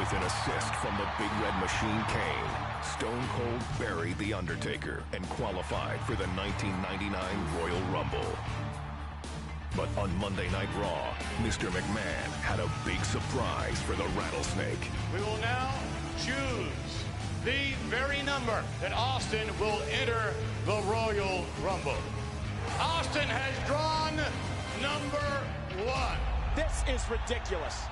With an assist from the Big Red Machine Kane, Stone Cold buried The Undertaker and qualified for the 1999 Royal Rumble. But on Monday Night Raw, Mr. McMahon had a big surprise for the Rattlesnake. We will now choose the very number that Austin will enter the Royal Rumble. Austin has drawn number 1. This is ridiculous.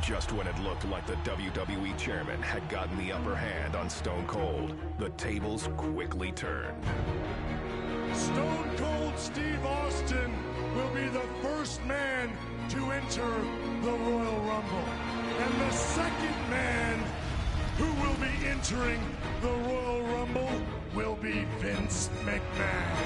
Just when it looked like the WWE chairman had gotten the upper hand on Stone Cold, the tables quickly turned. Stone Cold Steve Austin will be the first man to enter the Royal Rumble. And the second man who will be entering the Royal Rumble will be Vince McMahon.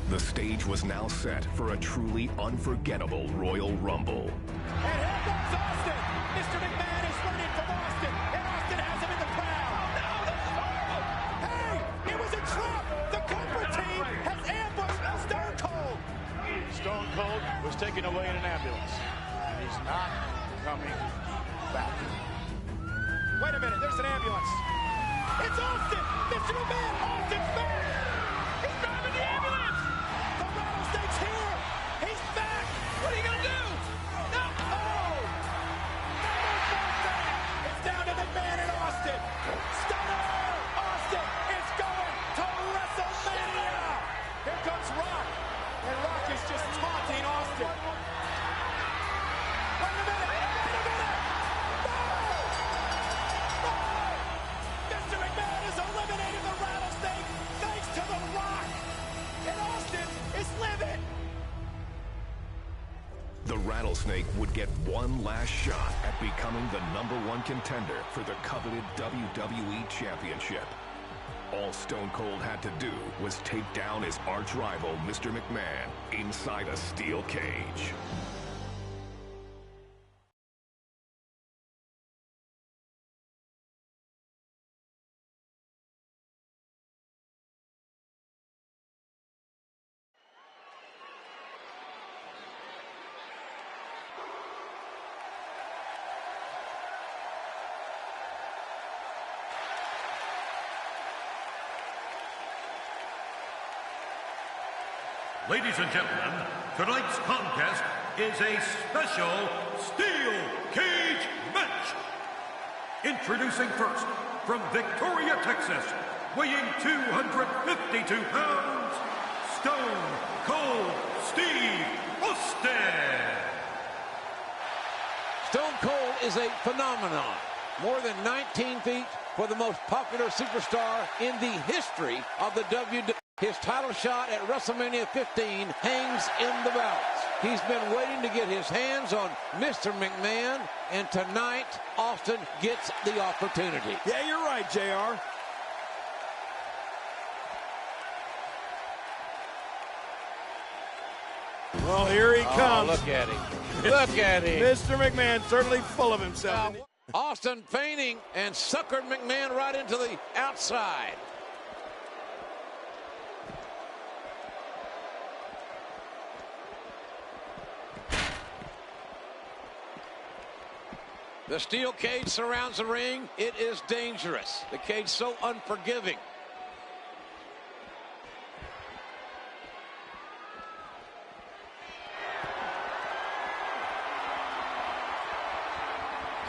The stage was now set for a truly unforgettable Royal Rumble. And here comes Austin. Mr. McMahon is running from Austin, and Austin has him in the crowd. No, this is horrible. Hey, it was a trap. The Cobra team has ambushed Stone Cold. Stone Cold was taken away in an ambulance. He's not coming back. Wait a minute, there's an ambulance. It's Austin. Mr. McMahon, Austin's back. He's driving the ambulance. The Rattlesnake's here. He's back. What are you going to do? No. Oh. It's down to McMahon and Austin. Stunner. Austin is going to WrestleMania. Here comes Rock. And Rock is just taunting Austin. Wait a minute. Mr. McMahon has eliminated the Rattlesnake thanks to The Rock. And Austin is livid. The Rattlesnake would get one last shot at becoming the #1 contender for the coveted WWE Championship. All Stone Cold had to do was take down his arch-rival, Mr. McMahon, inside a steel cage. Ladies and gentlemen, tonight's contest is a special steel cage match. Introducing first, from Victoria, Texas, weighing 252 pounds, Stone Cold Steve Austin. Stone Cold is a phenomenon. More than 19 feet for the most popular superstar in the history of the WWE. His title shot at WrestleMania 15 hangs in the balance. He's been waiting to get his hands on Mr. McMahon, and tonight, Austin gets the opportunity. Yeah, you're right, JR. Well, here he comes. Look at him. Look at him. Mr. McMahon certainly full of himself. Austin feinting and suckered McMahon right into the outside. The steel cage surrounds the ring. It is dangerous. The cage so unforgiving.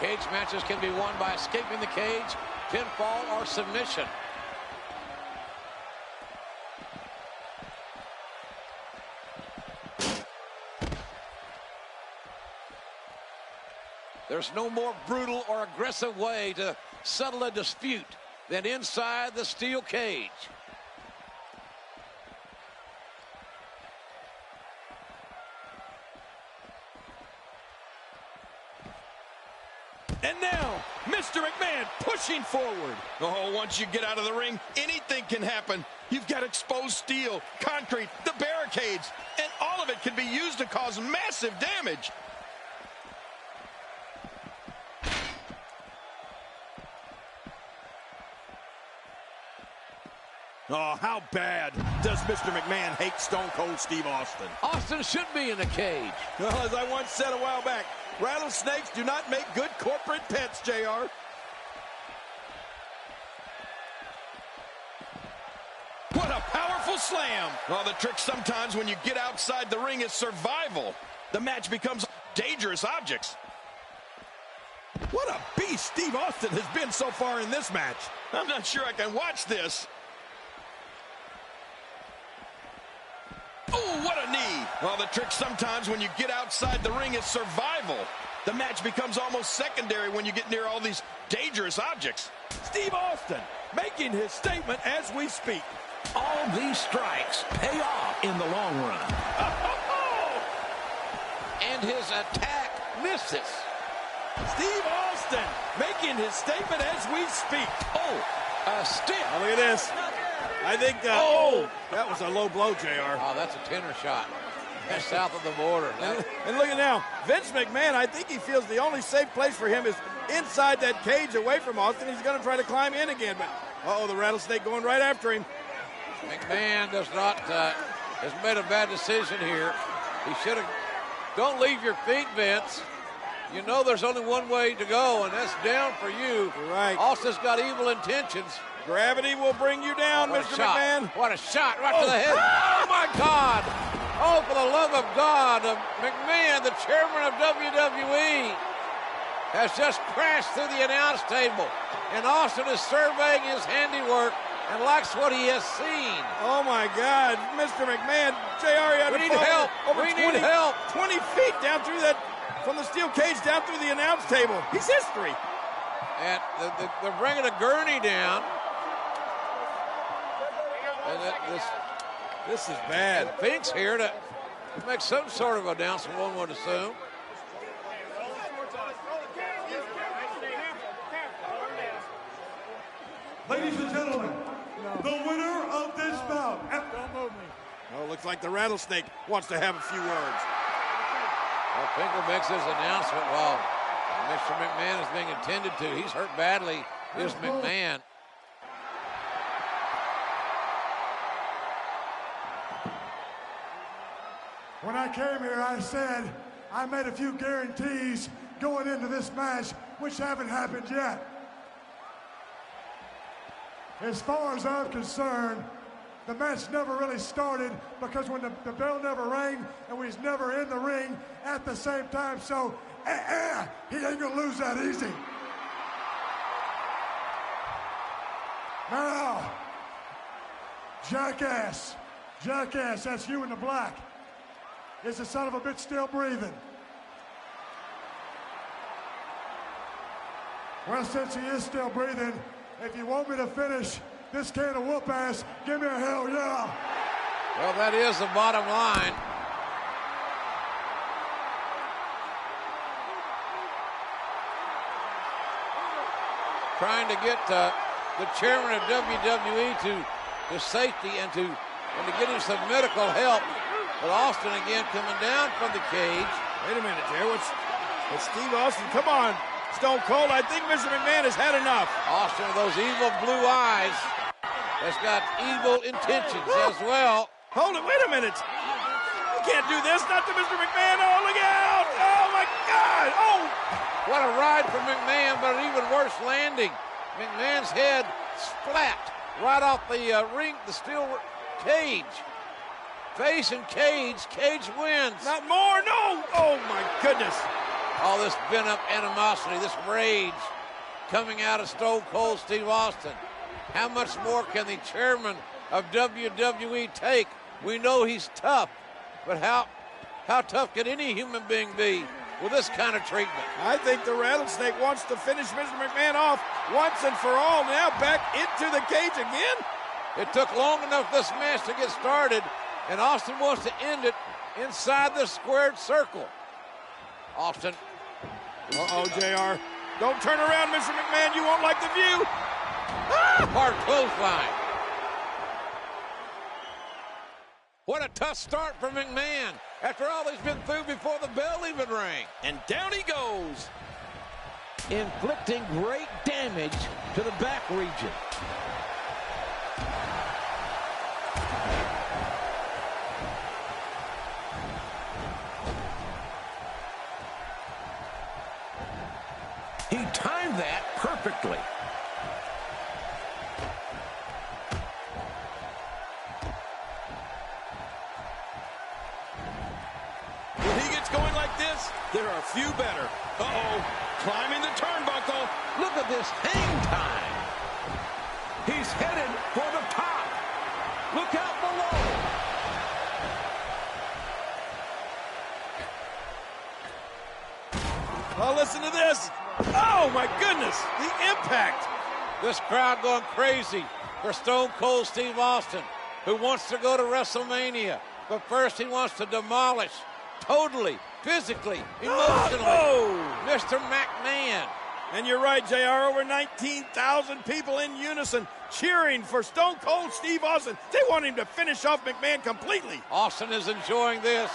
Cage matches can be won by escaping the cage, pinfall, or submission. There's no more brutal or aggressive way to settle a dispute than inside the steel cage. And now, Mr. McMahon pushing forward. Oh, once you get out of the ring, anything can happen. You've got exposed steel, concrete, the barricades, and all of it can be used to cause massive damage. Oh, how bad does Mr. McMahon hate Stone Cold Steve Austin? Austin should be in the cage. Well, as I once said a while back, Rattlesnakes do not make good corporate pets, JR. What a powerful slam. Well, the trick sometimes when you get outside the ring is survival. The match becomes dangerous objects. What a beast Steve Austin has been so far in this match. I'm not sure I can watch this. Oh, what a knee. Well, the trick sometimes when you get outside the ring is survival. The match becomes almost secondary when you get near all these dangerous objects. Steve Austin making his statement as we speak. All these strikes pay off in the long run. And his attack misses. Steve Austin making his statement as we speak. Oh, a stiff. Oh, look at this. I think that was a low blow, JR. Oh, that's a tenor shot. That's south of the border. And look at now, Vince McMahon, I think he feels the only safe place for him is inside that cage away from Austin. He's going to try to climb in again, but the rattlesnake going right after him. McMahon does not, has made a bad decision here. He should have, don't leave your feet, Vince. You know there's only one way to go, and that's down for you. You're right. Austin's got evil intentions. Gravity will bring you down, Mr. McMahon. What a shot right to the head. Oh, my God. Oh, for the love of God. McMahon, the chairman of WWE, has just crashed through the announce table. And Austin is surveying his handiwork and likes what he has seen. Oh, my God. Mr. McMahon, JR, we need help. We need help. 20 feet down through that, from the steel cage down through the announce table. He's history. And they're bringing a gurney down. And this is bad. Fink's here to make some sort of announcement, one would assume. Ladies and gentlemen, the winner of this bout. Oh, looks like the rattlesnake wants to have a few words. Well, Finkel makes his announcement while Mr. McMahon is being attended to. He's hurt badly, is McMahon. When I came here, I said I made a few guarantees going into this match, which haven't happened yet. As far as I'm concerned, the match never really started because when the bell never rang and we was never in the ring at the same time, so he ain't gonna lose that easy. Now, jackass, that's you in the black. Is the son of a bitch still breathing? Well, since he is still breathing, if you want me to finish this can of whoop ass, give me a hell yeah. Well, that is the bottom line. Trying to get the chairman of WWE to safety and to get him some medical help. But Austin again coming down from the cage. Wait a minute, Jay. What's Steve Austin? Come on, Stone Cold. I think Mr. McMahon has had enough. Austin with those evil blue eyes has got evil intentions as well. Hold it. Wait a minute. You can't do this. Not to Mr. McMahon. Oh, look out. Oh, my God. Oh. What a ride from McMahon, but an even worse landing. McMahon's head splat right off the ring, the steel cage. Face and cage. Cage wins. Not more. No. Oh, my goodness. All this pent-up animosity, this rage coming out of Stone Cold Steve Austin. How much more can the chairman of WWE take? We know he's tough, but how tough can any human being be with this kind of treatment? I think the rattlesnake wants to finish Mr. McMahon off once and for all. Now back into the cage again. It took long enough this match to get started, and Austin wants to end it inside the squared circle. Austin. Uh-oh, JR. Don't turn around, Mr. McMahon. You won't like the view. Ah! Hard clothesline. What a tough start for McMahon. After all he's been through before the bell even rang. And down he goes. Inflicting great damage to the back region. perfectly. When he gets going like this, there are a few better. Uh-oh, climbing the turnbuckle. Look at this hang time. He's headed for the top. Look out below. Oh, listen to this. Oh, my goodness, the impact. This crowd going crazy for Stone Cold Steve Austin, who wants to go to WrestleMania. But first he wants to demolish totally, physically, emotionally, Mr. McMahon. And you're right, JR, over 19,000 people in unison cheering for Stone Cold Steve Austin. They want him to finish off McMahon completely. Austin is enjoying this.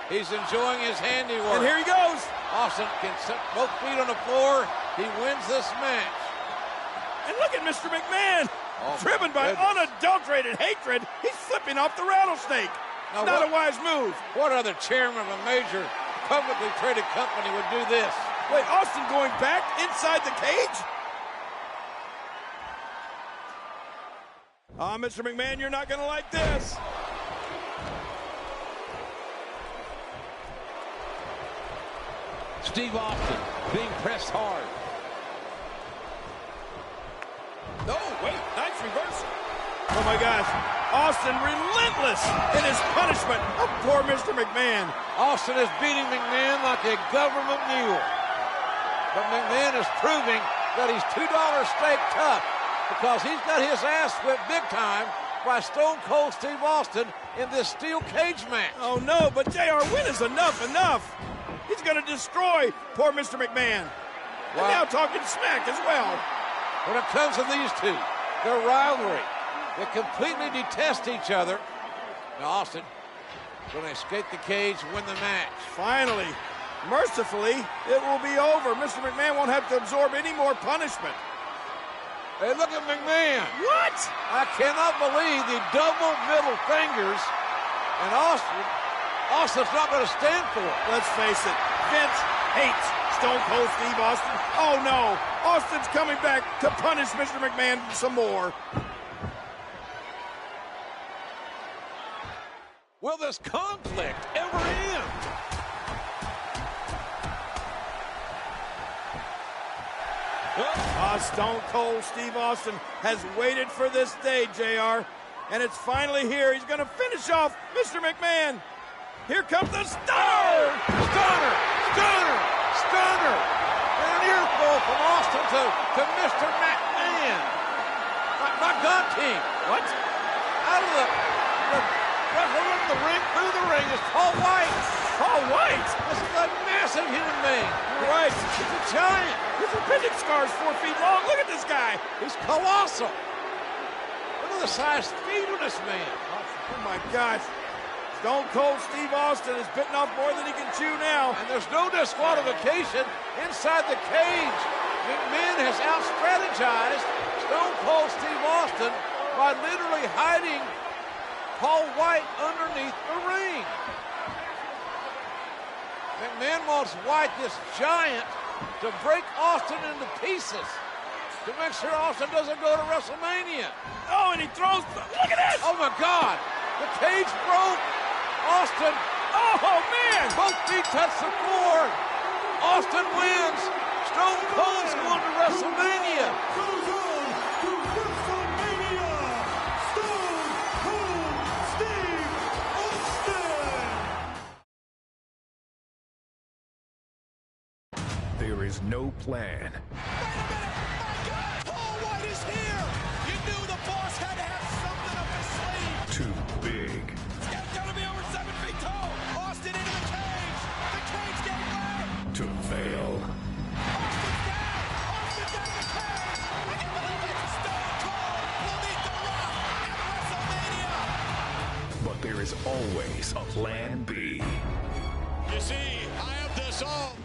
He's enjoying his handiwork. And here he goes. Austin can set both feet on the floor. He wins this match. And look at Mr. McMahon. Oh, driven by unadulterated hatred, he's flipping off the rattlesnake. Now, not a wise move. What other chairman of a major publicly traded company would do this? Wait, Austin going back inside the cage? Mr. McMahon, you're not going to like this. Steve Austin being pressed hard. No, wait, nice reversal. Oh my gosh, Austin relentless in his punishment of poor Mr. McMahon. Austin is beating McMahon like a government mule. But McMahon is proving that he's $2 steak tough because he's got his ass whipped big time by Stone Cold Steve Austin in this steel cage match. Oh no, but JR, when is enough? He's going to destroy poor Mr. McMahon. And now talking smack as well. When it comes to these two, their rivalry, they completely detest each other. Now Austin going to escape the cage and win the match. Finally, mercifully, it will be over. Mr. McMahon won't have to absorb any more punishment. Hey, look at McMahon. What? I cannot believe the double middle fingers. And Austin's not going to stand for it. Let's face it, Vince hates Stone Cold Steve Austin. Oh no, Austin's coming back to punish Mr. McMahon some more. Will this conflict ever end? Stone Cold Steve Austin has waited for this day, JR, and it's finally here. He's going to finish off Mr. McMahon. Here comes the stunner! Stunner! And an earful from Austin to Mr. McMahon. My God, King. What? Out of the ring, through the ring is Paul White. Paul White? This is a massive human being. You're right. He's a giant. His appendix scar is 4 feet long. Look at this guy. He's colossal. Look at the size feet of this man. Oh my gosh. Stone Cold Steve Austin is bitten off more than he can chew now. And there's no disqualification inside the cage. McMahon has out-strategized Stone Cold Steve Austin by literally hiding Paul White underneath the ring. McMahon wants White, this giant, to break Austin into pieces to make sure Austin doesn't go to WrestleMania. Oh, and he throws, look at this! Oh my God, the cage broke. Austin, oh man! Both feet touch the floor. Austin wins. Stone Cold's going to WrestleMania. Goes on to WrestleMania. Stone Cold Steve Austin. There is no plan. Wait a minute! My God! Paul White is here! You knew the boss had to have something up his sleeve! Too big. It's gotta be over 7 feet tall! Austin into the cage! The cage getting wet! To fail. Austin's down! Austin's out of the cage! I can't believe it! Stone Cold will meet The Rock at WrestleMania! But there is always a plan B. You see, I have this all.